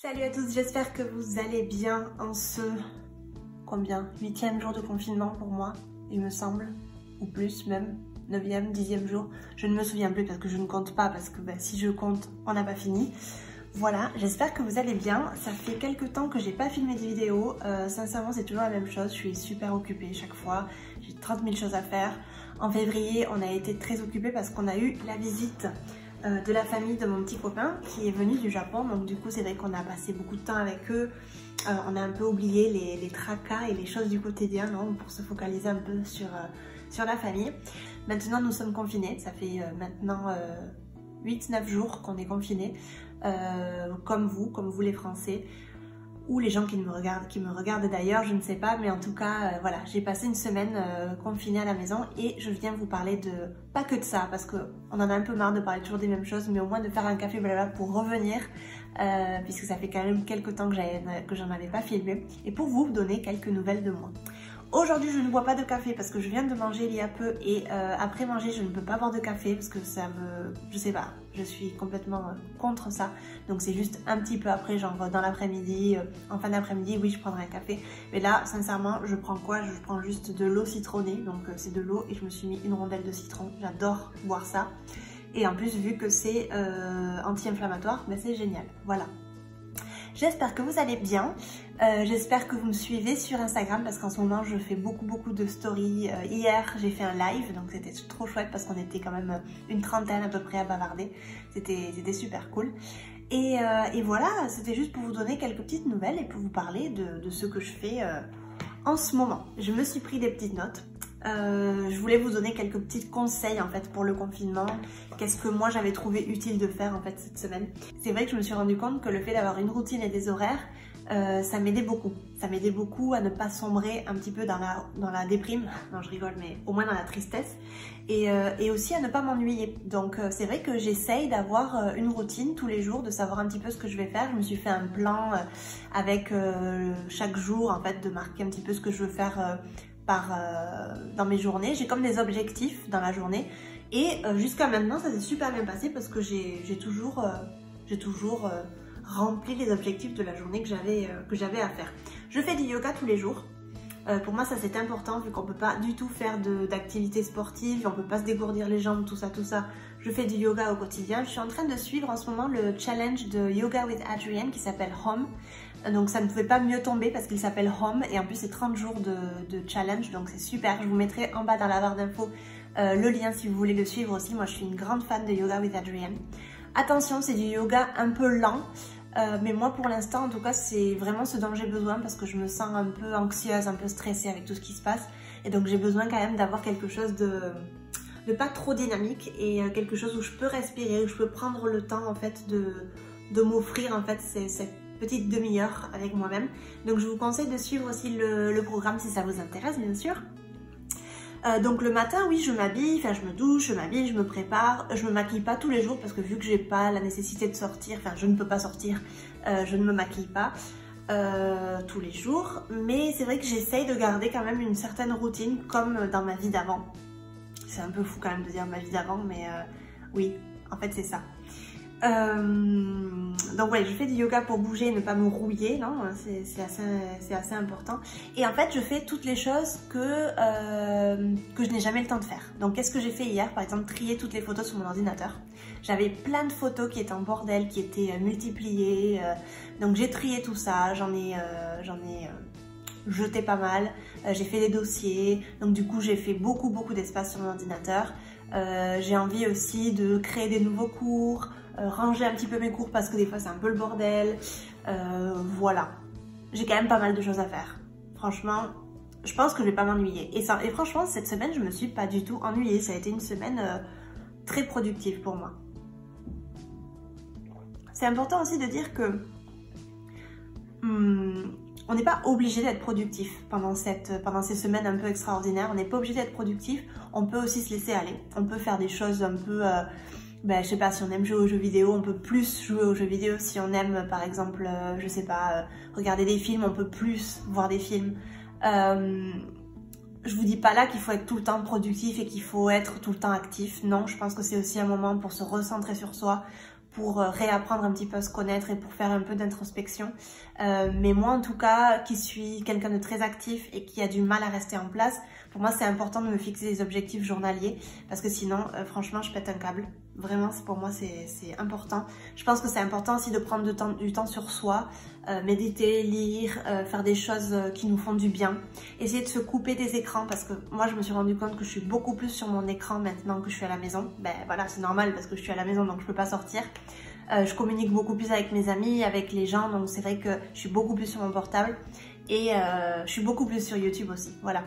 Salut à tous, j'espère que vous allez bien en ce... combien 8e jour de confinement pour moi, il me semble, ou plus même, 9e, 10e jour. Je ne me souviens plus parce que je ne compte pas, parce que si je compte, on n'a pas fini. Voilà, j'espère que vous allez bien. Ça fait quelques temps que j'ai pas filmé de vidéo. Sincèrement, c'est toujours la même chose. Je suis super occupée chaque fois. J'ai 30 000 choses à faire. En février, on a été très occupés parce qu'on a eu la visite de la famille de mon petit copain qui est venu du Japon. Donc du coup, c'est vrai qu'on a passé beaucoup de temps avec eux. On a un peu oublié les tracas et les choses du quotidien, non, pour se focaliser un peu sur la famille. Maintenant, nous sommes confinés. Ça fait maintenant 8-9 jours qu'on est confinés. Comme vous les Français, ou les gens qui me regardent d'ailleurs, je ne sais pas, mais en tout cas, voilà, j'ai passé une semaine confinée à la maison et je viens vous parler de, pas que de ça, parce qu'on en a un peu marre de parler toujours des mêmes choses, mais au moins de faire un café blabla pour revenir, puisque ça fait quand même quelques temps que j'en avais pas filmé, et pour vous donner quelques nouvelles de moi. Aujourd'hui, je ne bois pas de café parce que je viens de manger il y a peu et après manger, je ne peux pas boire de café parce que ça me... je sais pas, je suis complètement contre ça. Donc c'est juste un petit peu après, genre dans l'après-midi, en fin d'après-midi, oui, je prendrai un café. Mais là, sincèrement, je prends quoi? Je prends juste de l'eau citronnée, donc c'est de l'eau et je me suis mis une rondelle de citron. J'adore boire ça. Et en plus, vu que c'est anti-inflammatoire, ben c'est génial. Voilà. J'espère que vous allez bien, j'espère que vous me suivez sur Instagram parce qu'en ce moment je fais beaucoup de stories. Hier j'ai fait un live, donc c'était trop chouette parce qu'on était quand même une trentaine à peu près à bavarder, c'était super cool. Et voilà, c'était juste pour vous donner quelques petites nouvelles et pour vous parler de ce que je fais en ce moment. Je me suis pris des petites notes. Je voulais vous donner quelques petits conseils en fait pour le confinement. Qu'est-ce que moi j'avais trouvé utile de faire en fait cette semaine. C'est vrai que je me suis rendu compte que le fait d'avoir une routine et des horaires, ça m'aidait beaucoup. Ça m'aidait beaucoup à ne pas sombrer un petit peu dans la déprime. Non, je rigole, mais au moins dans la tristesse. Et aussi à ne pas m'ennuyer. Donc c'est vrai que j'essaye d'avoir une routine tous les jours, de savoir un petit peu ce que je vais faire. Je me suis fait un plan avec chaque jour en fait de marquer un petit peu ce que je veux faire dans mes journées. J'ai comme des objectifs dans la journée et jusqu'à maintenant ça s'est super bien passé parce que j'ai toujours rempli les objectifs de la journée que j'avais à faire. Je fais du yoga tous les jours. Pour moi ça c'est important vu qu'on peut pas du tout faire d'activités sportives, on peut pas se dégourdir les jambes, tout ça. Je fais du yoga au quotidien. Je suis en train de suivre en ce moment le challenge de Yoga with Adriene qui s'appelle Home. Donc ça ne pouvait pas mieux tomber parce qu'il s'appelle Home et en plus c'est 30 jours de challenge, donc c'est super. Je vous mettrai en bas dans la barre d'infos le lien si vous voulez le suivre aussi. Moi je suis une grande fan de Yoga with Adriene. Attention, c'est du yoga un peu lent, mais moi pour l'instant en tout cas c'est vraiment ce dont j'ai besoin parce que je me sens un peu anxieuse, un peu stressée avec tout ce qui se passe et donc j'ai besoin quand même d'avoir quelque chose de pas trop dynamique et quelque chose où je peux respirer, où je peux prendre le temps en fait de m'offrir en fait cette petite demi-heure avec moi-même. Donc je vous conseille de suivre aussi le programme si ça vous intéresse bien sûr. Donc le matin, oui, je m'habille, enfin je me douche, je m'habille, je me prépare. Je me maquille pas tous les jours parce que vu que j'ai pas la nécessité de sortir, enfin je ne peux pas sortir, je ne me maquille pas tous les jours. Mais c'est vrai que j'essaye de garder quand même une certaine routine comme dans ma vie d'avant. C'est un peu fou quand même de dire ma vie d'avant, mais oui, en fait c'est ça. Donc ouais, je fais du yoga pour bouger et ne pas me rouiller, non, c'est assez important. Et en fait, je fais toutes les choses que je n'ai jamais le temps de faire. Donc qu'est-ce que j'ai fait hier? Par exemple, trier toutes les photos sur mon ordinateur. J'avais plein de photos qui étaient en bordel, qui étaient multipliées. Donc j'ai trié tout ça, j'en ai jeté pas mal. J'ai fait des dossiers. Donc du coup, j'ai fait beaucoup d'espace sur mon ordinateur. J'ai envie aussi de créer des nouveaux cours, ranger un petit peu mes cours parce que des fois c'est un peu le bordel. Voilà, j'ai quand même pas mal de choses à faire. Franchement, je pense que je vais pas m'ennuyer. Et franchement, cette semaine, je me suis pas du tout ennuyée. Ça a été une semaine très productive pour moi. C'est important aussi de dire que on n'est pas obligé d'être productif pendant ces semaines un peu extraordinaires. On n'est pas obligé d'être productif. On peut aussi se laisser aller. On peut faire des choses un peu... je sais pas, si on aime jouer aux jeux vidéo, on peut plus jouer aux jeux vidéo. Si on aime, par exemple, je sais pas, regarder des films, on peut plus voir des films. Je vous dis pas là qu'il faut être tout le temps productif et qu'il faut être tout le temps actif. Non, je pense que c'est aussi un moment pour se recentrer sur soi, pour réapprendre un petit peu à se connaître et pour faire un peu d'introspection. Mais moi en tout cas, qui suis quelqu'un de très actif et qui a du mal à rester en place, pour moi c'est important de me fixer des objectifs journaliers parce que sinon franchement je pète un câble. Vraiment pour moi c'est important. Je pense que c'est important aussi de prendre du temps sur soi, méditer, lire, faire des choses qui nous font du bien. Essayer de se couper des écrans parce que moi je me suis rendu compte que je suis beaucoup plus sur mon écran maintenant que je suis à la maison. Ben voilà, c'est normal parce que je suis à la maison donc je peux pas sortir. Je communique beaucoup plus avec mes amis, avec les gens, donc c'est vrai que je suis beaucoup plus sur mon portable et je suis beaucoup plus sur YouTube aussi, voilà.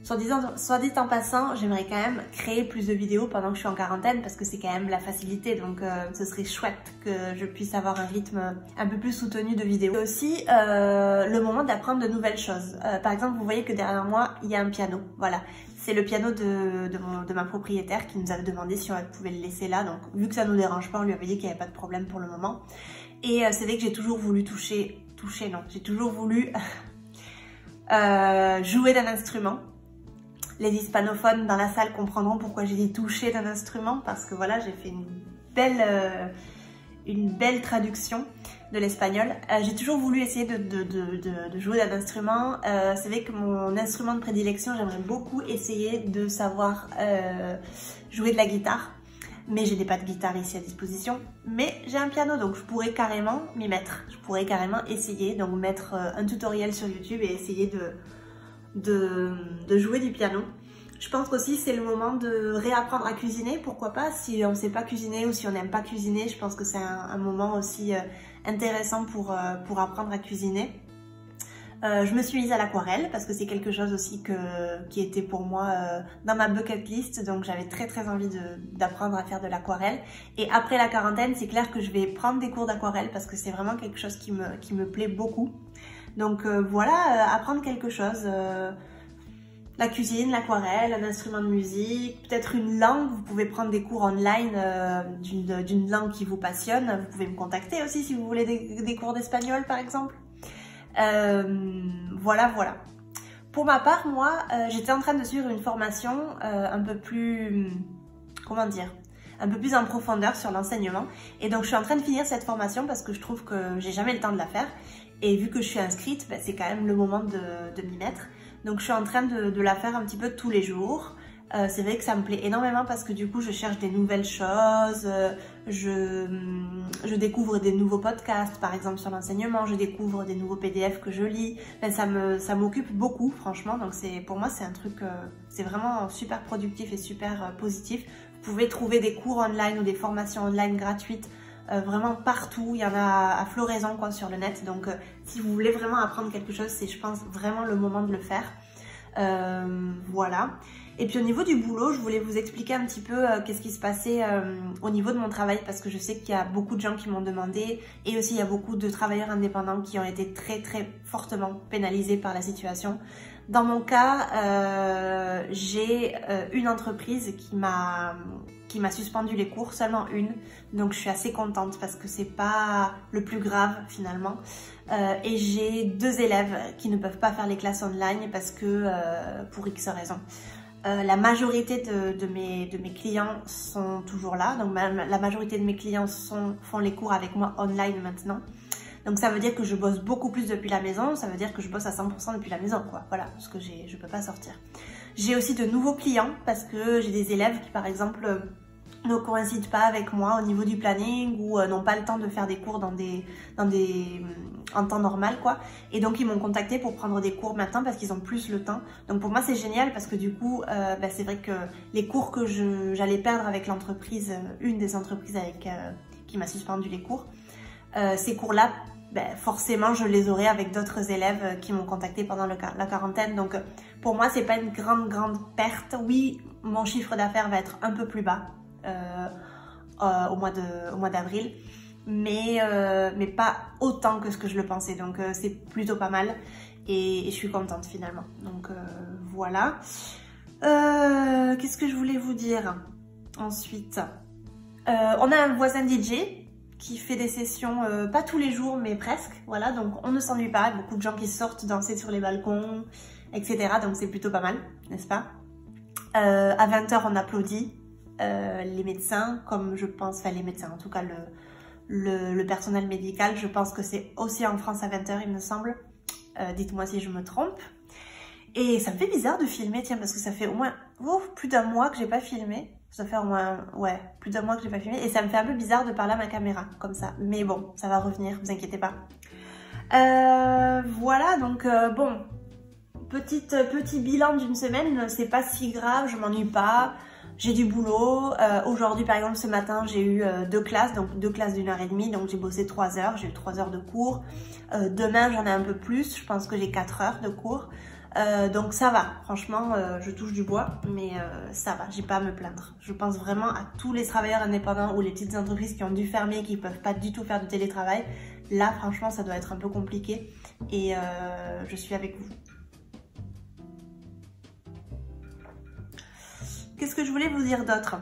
Soit dit en passant, j'aimerais quand même créer plus de vidéos pendant que je suis en quarantaine parce que c'est quand même la facilité, donc ce serait chouette que je puisse avoir un rythme un peu plus soutenu de vidéos. C'est aussi le moment d'apprendre de nouvelles choses. Par exemple, vous voyez que derrière moi, il y a un piano, voilà. C'est le piano de ma propriétaire qui nous avait demandé si on pouvait le laisser là, donc vu que ça nous dérange pas, on lui avait dit qu'il n'y avait pas de problème pour le moment. Et c'est vrai que j'ai toujours voulu j'ai toujours voulu jouer d'un instrument. Les hispanophones dans la salle comprendront pourquoi j'ai dit toucher d'un instrument, parce que voilà, j'ai fait une belle traduction de l'espagnol. J'ai toujours voulu essayer de jouer d'un instrument. C'est vrai que mon instrument de prédilection, j'aimerais beaucoup essayer de savoir jouer de la guitare. Mais je n'ai pas de guitare ici à disposition. Mais j'ai un piano, donc je pourrais carrément m'y mettre. Je pourrais carrément essayer, donc mettre un tutoriel sur YouTube et essayer de jouer du piano. Je pense qu'aussi c'est le moment de réapprendre à cuisiner, pourquoi pas, si on ne sait pas cuisiner ou si on n'aime pas cuisiner, je pense que c'est un moment aussi intéressant pour apprendre à cuisiner. Je me suis mise à l'aquarelle parce que c'est quelque chose aussi qui était pour moi dans ma bucket list, donc j'avais très envie d'apprendre à faire de l'aquarelle. Et après la quarantaine, c'est clair que je vais prendre des cours d'aquarelle parce que c'est vraiment quelque chose qui me plaît beaucoup. Donc voilà, apprendre quelque chose, la cuisine, l'aquarelle, un instrument de musique, peut-être une langue. Vous pouvez prendre des cours online d'une langue qui vous passionne. Vous pouvez me contacter aussi si vous voulez des cours d'espagnol par exemple. Voilà. Pour ma part, moi, j'étais en train de suivre une formation un peu plus, comment dire, un peu plus en profondeur sur l'enseignement. Et donc je suis en train de finir cette formation parce que je trouve que j'ai jamais le temps de la faire. Et vu que je suis inscrite, c'est quand même le moment de m'y mettre. Donc je suis en train de la faire un petit peu tous les jours. C'est vrai que ça me plaît énormément parce que du coup je cherche des nouvelles choses, je découvre des nouveaux podcasts par exemple sur l'enseignement, je découvre des nouveaux PDF que je lis. Ça m'occupe beaucoup franchement, donc pour moi c'est un truc, c'est vraiment super productif et super positif. Vous pouvez trouver des cours online ou des formations online gratuites vraiment partout, il y en a à floraison quoi sur le net, donc si vous voulez vraiment apprendre quelque chose, c'est je pense vraiment le moment de le faire. Voilà. Et puis au niveau du boulot, je voulais vous expliquer un petit peu qu'est-ce qui se passait au niveau de mon travail parce que je sais qu'il y a beaucoup de gens qui m'ont demandé et aussi il y a beaucoup de travailleurs indépendants qui ont été très fortement pénalisés par la situation. Dans mon cas, j'ai une entreprise qui m'a suspendu les cours, seulement une, donc je suis assez contente parce que c'est pas le plus grave finalement. Et j'ai 2 élèves qui ne peuvent pas faire les classes online parce que pour X raisons. La majorité de mes clients sont toujours là, donc la majorité de mes clients font les cours avec moi online maintenant. Donc ça veut dire que je bosse beaucoup plus depuis la maison, ça veut dire que je bosse à 100% depuis la maison, quoi. Voilà, parce que je peux pas sortir. J'ai aussi de nouveaux clients parce que j'ai des élèves qui par exemple ne coïncident pas avec moi au niveau du planning ou n'ont pas le temps de faire des cours en temps normal quoi, et donc ils m'ont contacté pour prendre des cours maintenant parce qu'ils ont plus le temps. Donc pour moi c'est génial parce que du coup c'est vrai que les cours que j'allais perdre avec l'entreprise, une des entreprises qui m'a suspendu les cours, ces cours là forcément je les aurai avec d'autres élèves qui m'ont contacté pendant la quarantaine. Donc pour moi c'est pas une grande perte. Oui, mon chiffre d'affaires va être un peu plus bas au mois d'avril, mais pas autant que ce que je le pensais, donc c'est plutôt pas mal et je suis contente finalement. Donc voilà. Qu'est-ce que je voulais vous dire ensuite? On a un voisin DJ qui fait des sessions, pas tous les jours mais presque, voilà, donc on ne s'ennuie pas, beaucoup de gens qui sortent danser sur les balcons, etc. Donc c'est plutôt pas mal, n'est-ce pas? À 20 h on applaudit les médecins, comme je pense, enfin les médecins, en tout cas le personnel médical. Je pense que c'est aussi en France à 20 h il me semble. Dites-moi si je me trompe. Et ça me fait bizarre de filmer, tiens, parce que ça fait au moins plus d'un mois que j'ai pas filmé. Ça fait au moins, ouais, plus d'un mois que j'ai pas filmé. Et ça me fait un peu bizarre de parler à ma caméra, comme ça. Mais bon, ça va revenir, vous inquiétez pas. Voilà, donc bon, petit bilan d'une semaine, c'est pas si grave, je m'ennuie pas. J'ai du boulot. Aujourd'hui, par exemple, ce matin, j'ai eu 2 classes, donc 2 classes d'1 h 30, donc j'ai bossé 3 heures, j'ai eu 3 heures de cours. Demain, j'en ai un peu plus, je pense que j'ai 4 heures de cours. Donc ça va, franchement, je touche du bois, mais ça va, j'ai pas à me plaindre. Je pense vraiment à tous les travailleurs indépendants ou les petites entreprises qui ont dû fermer, qui peuvent pas du tout faire de télétravail. Là, franchement, ça doit être un peu compliqué et je suis avec vous. Qu'est-ce que je voulais vous dire d'autre?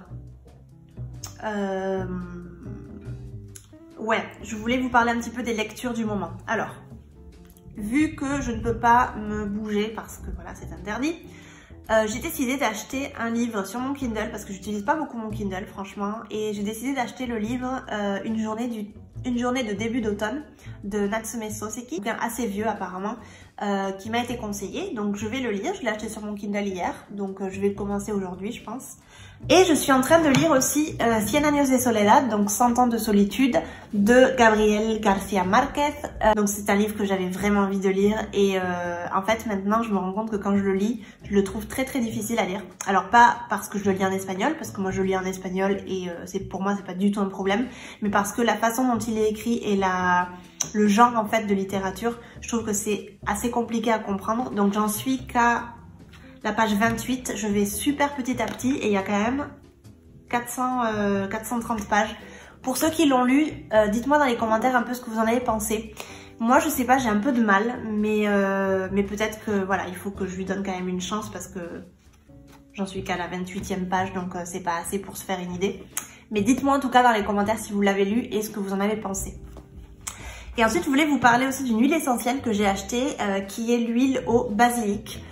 Ouais, je voulais vous parler un petit peu des lectures du moment. Alors, vu que je ne peux pas me bouger parce que voilà, c'est interdit, j'ai décidé d'acheter un livre sur mon Kindle parce que j'utilise pas beaucoup mon Kindle franchement, et j'ai décidé d'acheter le livre Une journée de début d'automne de Natsume Soseki, assez vieux apparemment, qui m'a été conseillé, donc je vais le lire. Je l'ai acheté sur mon Kindle hier, donc je vais le commencer aujourd'hui je pense. Et je suis en train de lire aussi Cien años de soledad, donc 100 ans de solitude de Gabriel García Márquez. Donc c'est un livre que j'avais vraiment envie de lire et en fait maintenant je me rends compte que quand je le lis, je le trouve très difficile à lire. Alors pas parce que je le lis en espagnol, parce que moi je le lis en espagnol et pour moi c'est pas du tout un problème, mais parce que la façon dont il est écrit et le genre en fait de littérature, je trouve que c'est assez compliqué à comprendre. Donc j'en suis qu'à la page 28, je vais super petit à petit et il y a quand même 430 pages. Pour ceux qui l'ont lu, dites-moi dans les commentaires un peu ce que vous en avez pensé. Moi je sais pas, j'ai un peu de mal, mais peut-être que voilà, il faut que je lui donne quand même une chance parce que j'en suis qu'à la 28e page, donc c'est pas assez pour se faire une idée. Mais dites-moi en tout cas dans les commentaires si vous l'avez lu et ce que vous en avez pensé. Et ensuite je voulais vous parler aussi d'une huile essentielle que j'ai achetée, qui est l'huile au basilic.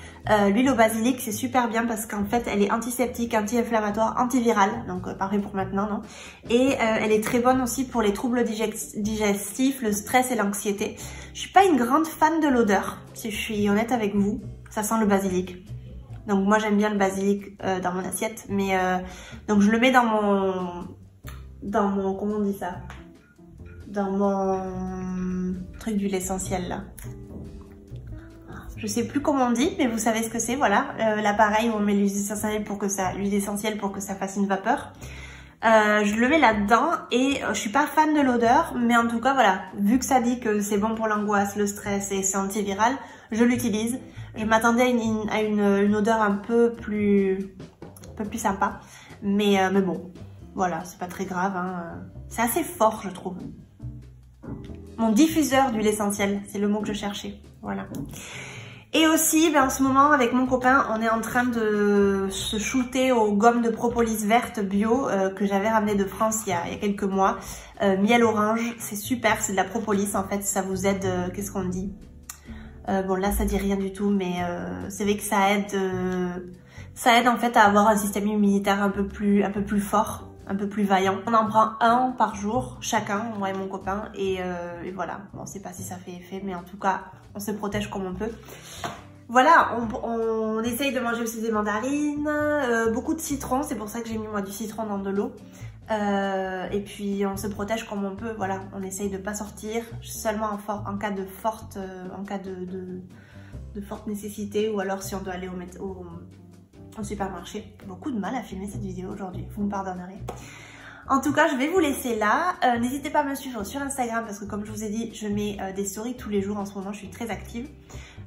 L'huile au basilic c'est super bien parce qu'en fait elle est antiseptique, anti-inflammatoire, antivirale, donc parfait pour maintenant, non? Et elle est très bonne aussi pour les troubles digestifs, le stress et l'anxiété. Je suis pas une grande fan de l'odeur, si je suis honnête avec vous, ça sent le basilic. Donc moi j'aime bien le basilic dans mon assiette, mais donc je le mets dans mon comment on dit ça? Dans mon truc d'huile essentielle là. Je sais plus comment on dit, mais vous savez ce que c'est, voilà. L'appareil où on met l'huile essentielle pour que ça fasse une vapeur. Je le mets là-dedans et je suis pas fan de l'odeur, mais en tout cas voilà, vu que ça dit que c'est bon pour l'angoisse, le stress et c'est antiviral, je l'utilise. Je m'attendais à une odeur un peu plus sympa, mais bon, voilà, c'est pas très grave, hein. C'est assez fort je trouve. Mon diffuseur d'huile essentielle, c'est le mot que je cherchais, voilà. Et aussi, en ce moment, avec mon copain, on est en train de se shooter aux gommes de propolis vertes bio que j'avais ramené de France il y a quelques mois. Miel orange, c'est super, c'est de la propolis en fait, ça vous aide, qu'est-ce qu'on dit? Bon là ça dit rien du tout, mais c'est vrai que ça aide en fait à avoir un système immunitaire un peu plus fort, un peu plus vaillant. On en prend un par jour chacun, moi et mon copain, et voilà. Bon, on sait pas si ça fait effet, mais en tout cas on se protège comme on peut. Voilà, on essaye de manger aussi des mandarines, beaucoup de citron, c'est pour ça que j'ai mis moi du citron dans de l'eau. Et puis on se protège comme on peut, voilà, on essaye de pas sortir, seulement en cas de forte nécessité, ou alors si on doit aller au supermarché. Beaucoup de mal à filmer cette vidéo aujourd'hui, vous me pardonnerez. En tout cas, je vais vous laisser là. N'hésitez pas à me suivre sur Instagram parce que comme je vous ai dit, je mets des stories tous les jours en ce moment, je suis très active.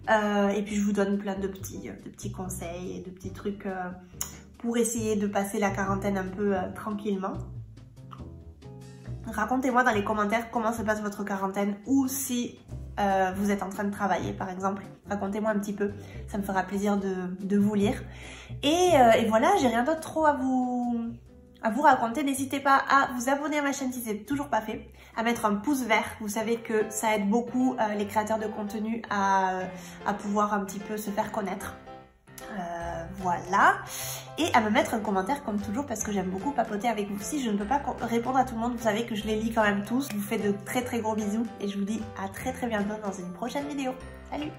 Et puis je vous donne plein de petits conseils et de petits trucs pour essayer de passer la quarantaine un peu tranquillement. Racontez-moi dans les commentaires comment se passe votre quarantaine, ou si vous êtes en train de travailler par exemple. Racontez-moi un petit peu, ça me fera plaisir de vous lire. Et voilà, j'ai rien d'autre trop à vous raconter. N'hésitez pas à vous abonner à ma chaîne si c'est toujours pas fait, à mettre un pouce vert, vous savez que ça aide beaucoup les créateurs de contenu à pouvoir un petit peu se faire connaître. Voilà. Et à me mettre un commentaire comme toujours parce que j'aime beaucoup papoter avec vous. Si je ne peux pas répondre à tout le monde, vous savez que je les lis quand même tous. Je vous fais de très gros bisous et je vous dis à très bientôt dans une prochaine vidéo. Salut!